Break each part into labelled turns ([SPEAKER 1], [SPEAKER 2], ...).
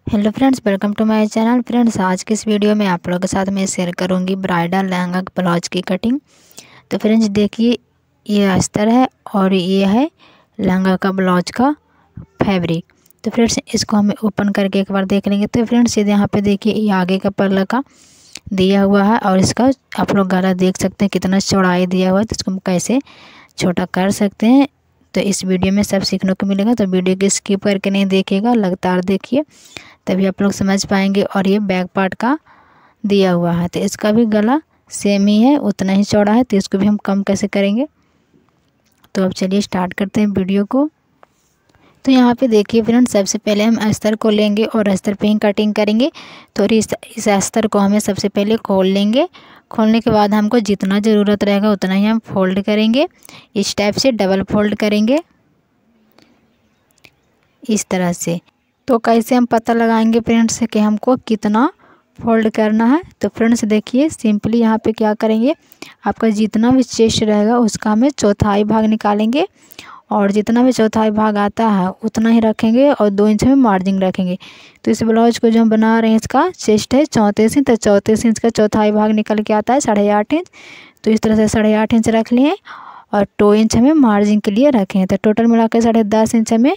[SPEAKER 1] Hello friends, welcome to my channel. Friends, आज की इस वीडियो में आप लोगों के साथ मैं शेयर करूंगी ब्राइडल लहंगा ब्लाउज की कटिंग। तो फ्रेंड्स देखिए, ये अस्तर है और ये है लहंगा का ब्लाउज का फैब्रिक। तो फ्रेंड्स इसको हम ओपन करके एक बार देख लेंगे। तो फ्रेंड्स ये यहाँ पे देखिए, ये आगे का पल्ला का दिया हुआ है और इसका आप लोग गला देख सकते हैं कितना चौड़ाई दिया हुआ है। तो इसको हम कैसे छोटा कर सकते हैं तो इस वीडियो में सब सीखने को मिलेगा। तो वीडियो को स्किप करके नहीं देखिएगा, लगातार देखिए, तभी आप लोग समझ पाएंगे। और ये बैक पार्ट का दिया हुआ है, तो इसका भी गला सेम ही है, उतना ही चौड़ा है। तो इसको भी हम कम कैसे करेंगे, तो अब चलिए स्टार्ट करते हैं वीडियो को। तो यहाँ पे देखिए फ्रेंड्स, सबसे पहले हम अस्तर को लेंगे और अस्तर पे ही कटिंग करेंगे। तो इस अस्तर को हमें सबसे पहले खोल लेंगे। खोलने के बाद हमको जितना ज़रूरत रहेगा उतना ही हम फोल्ड करेंगे। इस टाइप से डबल फोल्ड करेंगे इस तरह से। तो कैसे हम पता लगाएंगे फ्रेंड्स कि हमको कितना फोल्ड करना है। तो फ्रेंड्स देखिए, सिंपली यहाँ पे क्या करेंगे, आपका जितना भी चेस्ट रहेगा उसका हमें चौथाई भाग निकालेंगे और जितना भी चौथाई भाग आता है उतना ही रखेंगे और 2 इंच में मार्जिन रखेंगे। तो इस ब्लाउज को जो हम बना रहे हैं, इसका चेस्ट है 34 इंच, तो 34 इंच का चौथाई भाग निकल के आता है 8.5 इंच। तो इस तरह से 8.5 इंच रख लिए और 2 इंच हमें मार्जिन के लिए रखें। तो टोटल मिला के 10.5 इंच हमें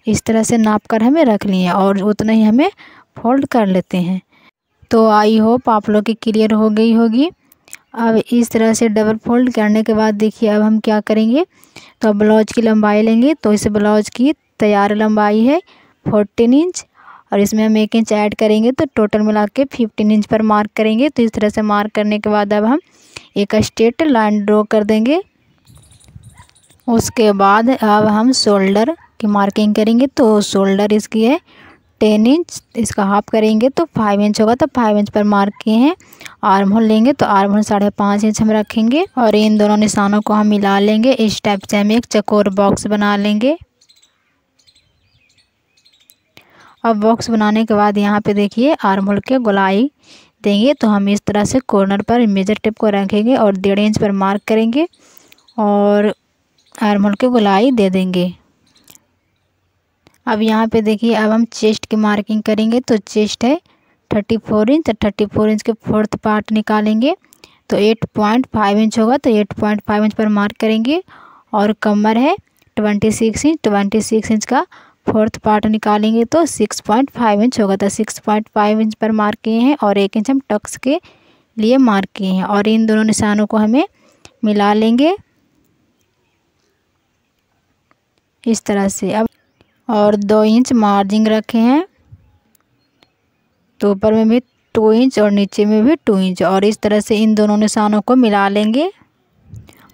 [SPEAKER 1] इस तरह से नाप कर हमें रख लिए और उतना ही हमें फोल्ड कर लेते हैं। तो आई होप आप लोग की क्लियर हो गई होगी। अब इस तरह से डबल फोल्ड करने के बाद देखिए, अब हम क्या करेंगे, तो अब ब्लाउज की लंबाई लेंगे। तो इस ब्लाउज की तैयार लंबाई है 14 इंच और इसमें हम 1 इंच ऐड करेंगे, तो टोटल मिला के 15 इंच पर मार्क करेंगे। तो इस तरह से मार्क करने के बाद अब हम एक स्ट्रेट लाइन ड्रॉ कर देंगे। उसके बाद अब हम शोल्डर की मार्किंग करेंगे। तो शोल्डर इसकी है 10 इंच, इसका हाफ करेंगे तो 5 इंच होगा, तो 5 इंच पर मार्क किए हैं। आर्म होल लेंगे तो आर्म होल 5.5 इंच हम रखेंगे और इन दोनों निशानों को हम मिला लेंगे। इस टाइप से हम एक चौकोर बॉक्स बना लेंगे। अब बॉक्स बनाने के बाद यहाँ पे देखिए, आर्म होल के गोलाई देंगे। तो हम इस तरह से कॉर्नर पर मेजर टेप को रखेंगे और 1.5 इंच पर मार्क करेंगे और आर्म होल के गोलाई दे देंगे। अब यहाँ पे देखिए, अब हम चेस्ट की मार्किंग करेंगे। तो चेस्ट है 34 इंच, 34 इंच के 4th पार्ट निकालेंगे तो 8.5 इंच होगा, तो 8.5 इंच पर मार्क करेंगे। और कमर है 26 इंच, 26 इंच का 4th पार्ट निकालेंगे तो 6.5 इंच होगा, तो 6.5 इंच पर मार्क किए हैं और 1 इंच हम टक्स के लिए मार्क किए हैं और इन दोनों निशानों को हमें मिला लेंगे इस तरह से। अब और 2 इंच मार्जिन रखे हैं, तो ऊपर में भी 2 इंच और नीचे में भी 2 इंच और इस तरह से इन दोनों निशानों को मिला लेंगे।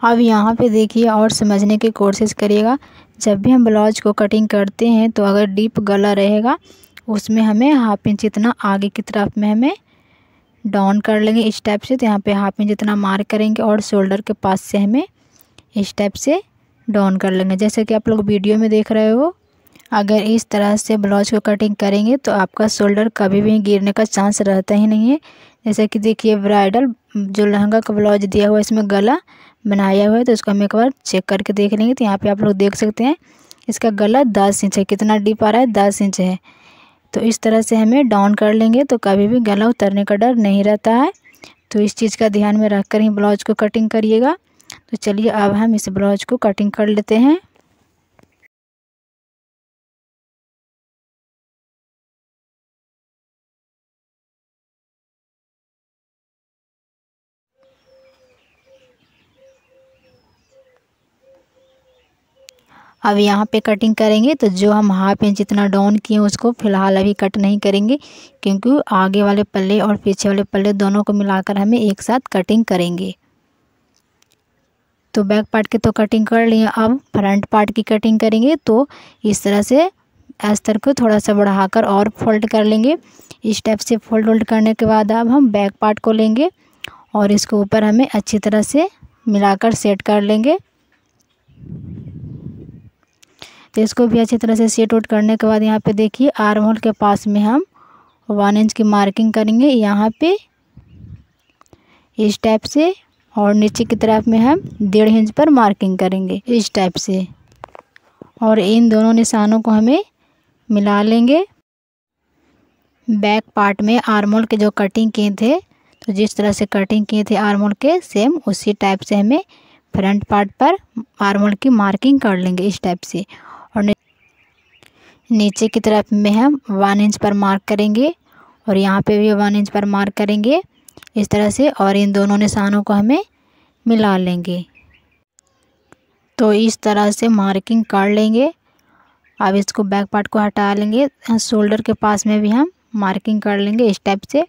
[SPEAKER 1] अब यहाँ पे देखिए और समझने की कोशिश करिएगा, जब भी हम ब्लाउज को कटिंग करते हैं तो अगर डीप गला रहेगा उसमें हमें 1/2 इंच इतना आगे की तरफ में हमें डाउन कर लेंगे इस टाइप से। तो यहाँ पे 1/2 इंच इतना मार्क करेंगे और शोल्डर के पास से हमें इस टाइप से डाउन कर लेंगे, जैसे कि आप लोग वीडियो में देख रहे हो। अगर इस तरह से ब्लाउज को कटिंग करेंगे तो आपका शोल्डर कभी भी गिरने का चांस रहता ही नहीं है। जैसे कि देखिए, ब्राइडल जो लहंगा का ब्लाउज दिया हुआ है इसमें गला बनाया हुआ है, तो इसको हम एक बार चेक करके देख लेंगे। तो यहाँ पे आप लोग देख सकते हैं इसका गला 10 इंच है, कितना डीप आ रहा है, 10 इंच है। तो इस तरह से हमें डाउन कर लेंगे तो कभी भी गला उतरने का डर नहीं रहता है। तो इस चीज़ का ध्यान में रख कर ही ब्लाउज को कटिंग करिएगा। तो चलिए अब हम इस ब्लाउज को कटिंग कर लेते हैं। अब यहाँ पे कटिंग करेंगे तो जो हम 1/2 इंच इतना डाउन किए उसको फ़िलहाल अभी कट नहीं करेंगे, क्योंकि आगे वाले पल्ले और पीछे वाले पल्ले दोनों को मिलाकर हमें एक साथ कटिंग करेंगे। तो बैक पार्ट की तो कटिंग कर लिए, अब फ्रंट पार्ट की कटिंग करेंगे। तो इस तरह से अस्तर को थोड़ा सा बढ़ाकर और फोल्ड कर लेंगे। इस टाइप से फोल्ड करने के बाद अब हम बैक पार्ट को लेंगे और इसको ऊपर हमें अच्छी तरह से मिलाकर सेट कर लेंगे। तो इसको भी अच्छी तरह से सेट आउट करने के बाद यहाँ पे देखिए, आर्म होल के पास में हम 1 इंच की मार्किंग करेंगे यहाँ पे इस टाइप से और नीचे की तरफ में हम 1.5 इंच पर मार्किंग करेंगे इस टाइप से और इन दोनों निशानों को हमें मिला लेंगे। बैक पार्ट में आर्म होल के जो कटिंग किए थे, तो जिस तरह से कटिंग किए थे आर्म होल के, सेम उसी टाइप से हमें फ्रंट पार्ट पर आर्म होल की मार्किंग कर लेंगे इस टाइप से। और नीचे की तरफ में हम 1 इंच पर मार्क करेंगे और यहाँ पे भी 1 इंच पर मार्क करेंगे इस तरह से, और इन दोनों निशानों को हमें मिला लेंगे। तो इस तरह से मार्किंग कर लेंगे। अब इसको बैक पार्ट को हटा लेंगे, शोल्डर के पास में भी हम मार्किंग कर लेंगे इस टाइप से।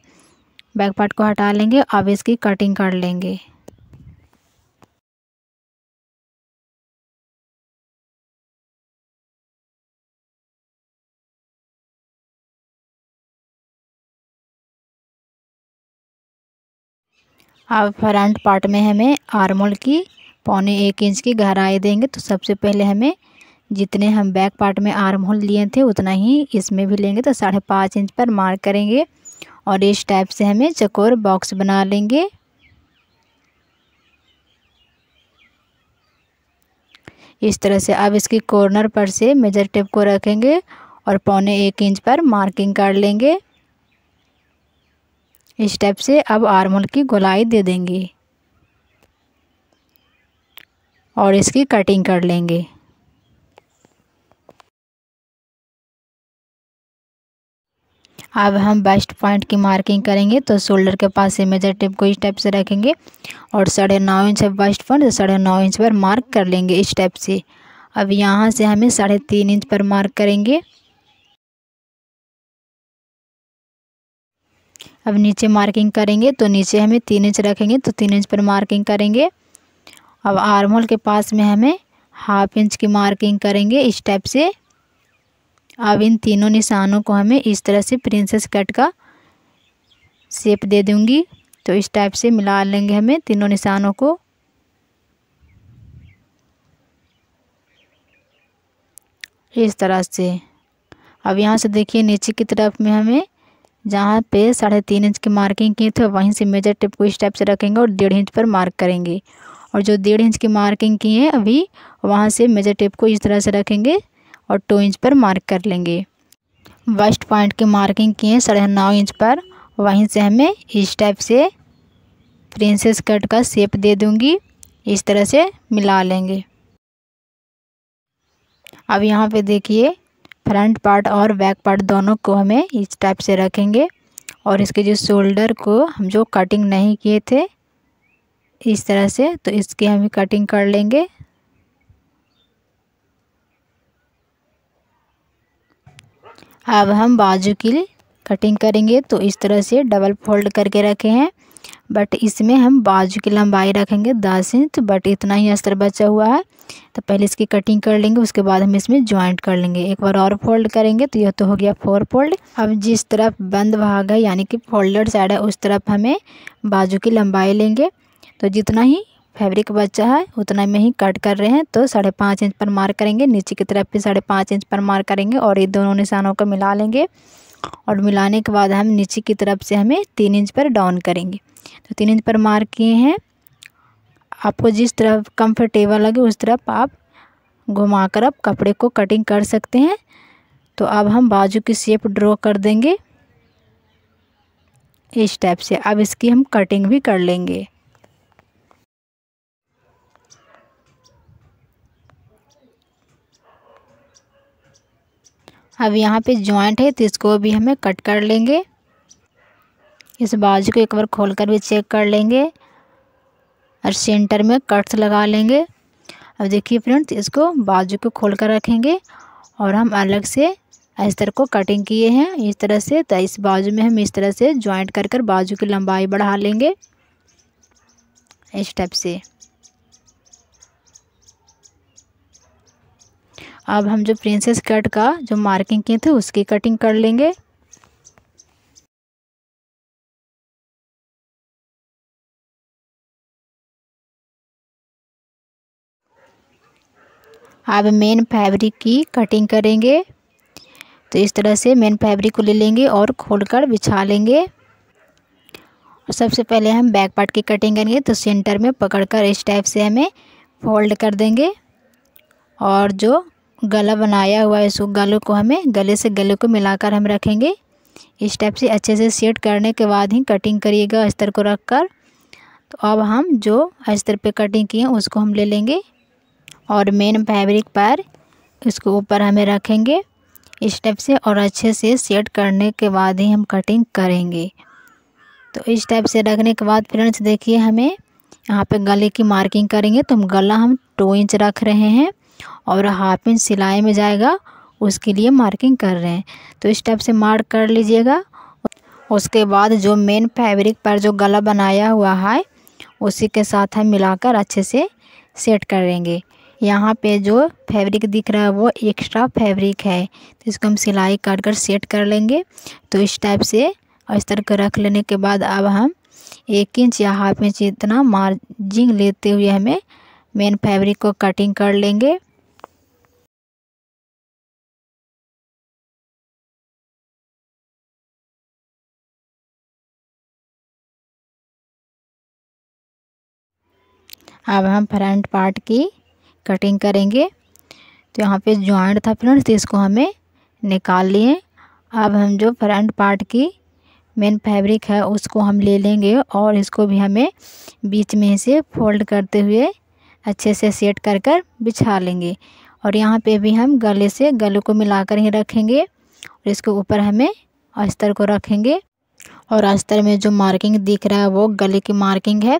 [SPEAKER 1] बैक पार्ट को हटा लेंगे, अब इसकी कटिंग कर लेंगे। अब फ्रंट पार्ट में हमें आर्म होल की 1.25 इंच की गहराई देंगे। तो सबसे पहले हमें जितने हम बैक पार्ट में आर्म होल लिए थे उतना ही इसमें भी लेंगे। तो 5.5 इंच पर मार्क करेंगे और इस टाइप से हमें चौकोर बॉक्स बना लेंगे। इस तरह से अब इसकी कॉर्नर पर से मेजर टेप को रखेंगे और 1.25 इंच पर मार्किंग कर लेंगे इस टाइप से। अब आर्म होल की गोलाई दे देंगे और इसकी कटिंग कर लेंगे। अब हम बेस्ट पॉइंट की मार्किंग करेंगे। तो शोल्डर के पास से मेजर टेप को इस टाइप से रखेंगे और 9.5 इंच है बेस्ट पॉइंट, तो 9.5 इंच पर मार्क कर लेंगे इस टाइप से। अब यहाँ से हमें 3.5 इंच पर मार्क करेंगे। अब नीचे मार्किंग करेंगे, तो नीचे हमें 3 इंच रखेंगे, तो 3 इंच पर मार्किंग करेंगे। अब आर्म होल के पास में हमें 1/2 इंच की मार्किंग करेंगे इस टाइप से। अब इन तीनों निशानों को हमें इस तरह से प्रिंसेस कट का शेप दे दूंगी। तो इस टाइप से मिला लेंगे हमें तीनों निशानों को। इस तरह से अब यहाँ से देखिए नीचे की तरफ में हमें जहाँ पे 3.5 इंच की मार्किंग की थे वहीं से मेजर टेप को इस टाइप से रखेंगे और 1.5 इंच पर मार्क करेंगे। और जो 1.5 इंच की मार्किंग की है अभी वहाँ से मेजर टेप को इस तरह से रखेंगे और 2 इंच पर मार्क कर लेंगे। वेस्ट पॉइंट की मार्किंग की है 9.5 इंच पर, वहीं से हमें इस टाइप से प्रिंसेस कट का शेप दे दूंगी। इस तरह से मिला लेंगे। अब यहाँ पे देखिए फ्रंट पार्ट और बैक पार्ट दोनों को हमें इस टाइप से रखेंगे और इसके जो शोल्डर को हम जो कटिंग नहीं किए थे इस तरह से, तो इसकी हम कटिंग कर लेंगे। अब हम बाजू की कटिंग करेंगे। तो इस तरह से डबल फोल्ड करके रखे हैं, बट इसमें हम बाजू की लंबाई रखेंगे 10 इंच, बट इतना ही अस्तर बचा हुआ है। तो पहले इसकी कटिंग कर लेंगे, उसके बाद हम इसमें ज्वाइंट कर लेंगे। एक बार और फोल्ड करेंगे तो यह तो हो गया 4 फोल्ड। अब जिस तरफ बंद भाग है यानी कि फोल्डेड साइड है उस तरफ हमें बाजू की लंबाई लेंगे। तो जितना ही फैब्रिक बचा है उतना में ही कट कर रहे हैं। तो 5.5 इंच पर मार्क करेंगे, नीचे की तरफ भी 5.5 इंच पर मार्क करेंगे और ये दोनों निशानों को मिला लेंगे। और मिलाने के बाद हम नीचे की तरफ से हमें 3 इंच पर डाउन करेंगे। तो 3 इंच पर मार्क किए हैं। आपको जिस तरफ कंफर्टेबल लगे उस तरफ आप घुमाकर अब कपड़े को कटिंग कर सकते हैं। तो अब हम बाजू की शेप ड्रॉ कर देंगे इस टाइप से। अब इसकी हम कटिंग भी कर लेंगे। अब यहाँ पे जॉइंट है तो इसको भी हमें कट कर लेंगे। इस बाजू को एक बार खोलकर भी चेक कर लेंगे और सेंटर में कट्स लगा लेंगे। अब देखिए फ्रेंड्स, इसको बाजू को खोलकर रखेंगे और हम अलग से इस तरह को कटिंग किए हैं इस तरह से। तो इस बाजू में हम इस तरह से जॉइंट कर कर बाजू की लंबाई बढ़ा लेंगे इस टाइप से। अब हम जो प्रिंसेस कट का जो मार्किंग किए थे उसकी कटिंग कर लेंगे। अब मेन फैब्रिक की कटिंग करेंगे। तो इस तरह से मेन फैब्रिक को ले लेंगे और खोलकर बिछा लेंगे। और सबसे पहले हम बैक पार्ट की कटिंग करेंगे। तो सेंटर में पकड़कर इस टाइप से हमें फोल्ड कर देंगे और जो गला बनाया हुआ है इस गले को हमें गले से गले को मिलाकर हम रखेंगे इस टाइप से अच्छे से सेट करने के बाद ही कटिंग करिएगा अस्तर को रख कर। तो अब हम जो अस्तर पे कटिंग किए उसको हम ले लेंगे और मेन फैब्रिक पर इसको ऊपर हमें रखेंगे इस टाइप से, और अच्छे से सेट करने के बाद ही हम कटिंग करेंगे। तो इस टाइप से रखने के बाद फ्रेंड्स देखिए हमें यहाँ पे गले की मार्किंग करेंगे। तो हम गला हम 2 इंच रख रहे हैं और 1/2 इंच सिलाई में जाएगा, उसके लिए मार्किंग कर रहे हैं। तो इस टाइप से मार्क कर लीजिएगा। उसके बाद जो मेन फैब्रिक पर जो गला बनाया हुआ है उसी के साथ हम मिलाकर अच्छे से सेट करेंगे। यहाँ पे जो फैब्रिक दिख रहा है वो एक्स्ट्रा फैब्रिक है, तो इसको हम सिलाई काट सेट कर लेंगे। तो इस टाइप से अस्तर को रख लेने के बाद अब हम 1 इंच या 1/2 इंच इतना मार्जिन लेते हुए हमें मेन फैब्रिक को कटिंग कर लेंगे। अब हम फ्रंट पार्ट की कटिंग करेंगे। तो यहाँ पे जॉइंट था फ्रेंड्स, तो इसको हमें निकाल लिए। अब हम जो फ्रंट पार्ट की मेन फैब्रिक है उसको हम ले लेंगे और इसको भी हमें बीच में से फोल्ड करते हुए अच्छे से सेट कर बिछा लेंगे। और यहाँ पे भी हम गले को मिलाकर ही रखेंगे और इसके ऊपर हमें अस्तर को रखेंगे। और अस्तर में जो मार्किंग दिख रहा है वो गले की मार्किंग है।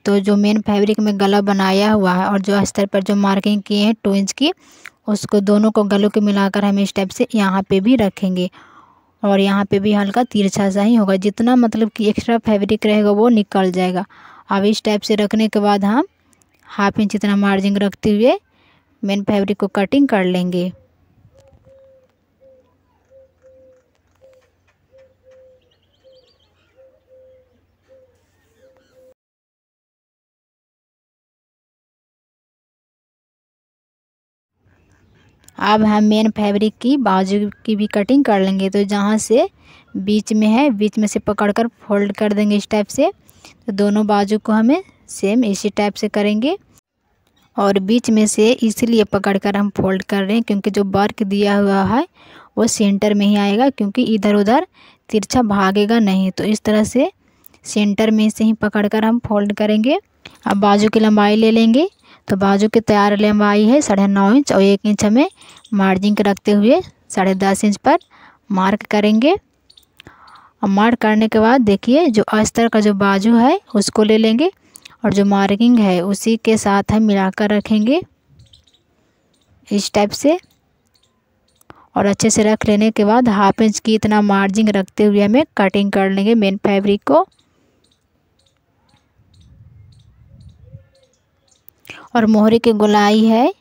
[SPEAKER 1] तो जो मेन फैब्रिक में गला बनाया हुआ है और जो अस्तर पर जो मार्किंग किए हैं 2 इंच की, उसको दोनों को गलों के मिलाकर हम इस टाइप से यहाँ पे भी रखेंगे। और यहाँ पे भी हल्का तिरछा सा ही होगा, जितना मतलब कि एक्स्ट्रा फैब्रिक रहेगा वो निकल जाएगा। अब इस टाइप से रखने के बाद हम 1/2 इंच इतना मार्जिन रखते हुए मेन फैब्रिक को कटिंग कर लेंगे। अब हम मेन फैब्रिक की बाजू की भी कटिंग कर लेंगे। तो जहाँ से बीच में है, बीच में से पकड़कर फोल्ड कर देंगे इस टाइप से। तो दोनों बाजू को हमें सेम इसी टाइप से करेंगे। और बीच में से इसलिए पकड़कर हम फोल्ड कर रहे हैं क्योंकि जो वर्क दिया हुआ है वो सेंटर में ही आएगा, क्योंकि इधर उधर तिरछा भागेगा नहीं। तो इस तरह से सेंटर में से ही पकड़कर हम फोल्ड करेंगे। अब बाजू की लंबाई ले लेंगे। तो बाजू की तैयार लंबाई है 9.5 इंच और 1 इंच हमें मार्जिन रखते हुए 10.5 इंच पर मार्क करेंगे। और मार्क करने के बाद देखिए जो अस्तर का जो बाजू है उसको ले लेंगे और जो मार्किंग है उसी के साथ हम मिलाकर रखेंगे इस टाइप से। और अच्छे से रख लेने के बाद 1/2 इंच की इतना मार्जिन रखते हुए हमें कटिंग कर लेंगे मेन फैब्रिक को। और मोहरे की गोलाई है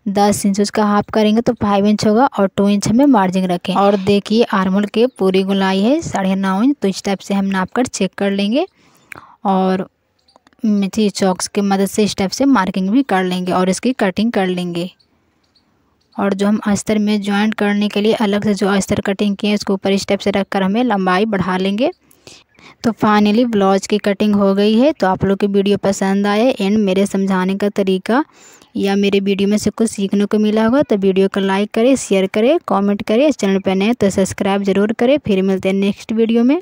[SPEAKER 1] 10 इंच, उसका हाफ करेंगे तो 5 इंच होगा और 2 इंच हमें मार्जिन रखें। और देखिए आर्महोल के पूरी गोलाई है 9.5 इंच। तो इस टाइप से हम नाप कर चेक कर लेंगे और मिथी चॉक्स की मदद से इस टाइप से मार्किंग भी कर लेंगे और इसकी कटिंग कर लेंगे। और जो हम अस्तर में ज्वाइंट करने के लिए अलग से जो अस्तर कटिंग किए उसको ऊपर इस टाइप से रखकर हमें लंबाई बढ़ा लेंगे। तो फाइनली ब्लाउज की कटिंग हो गई है। तो आप लोग की वीडियो पसंद आए एंड मेरे समझाने का तरीका या मेरे वीडियो में से कुछ सीखने को मिला होगा तो वीडियो को लाइक करें, शेयर करें, कमेंट करें। चैनल पर नए तो सब्सक्राइब जरूर करें। फिर मिलते हैं नेक्स्ट वीडियो में।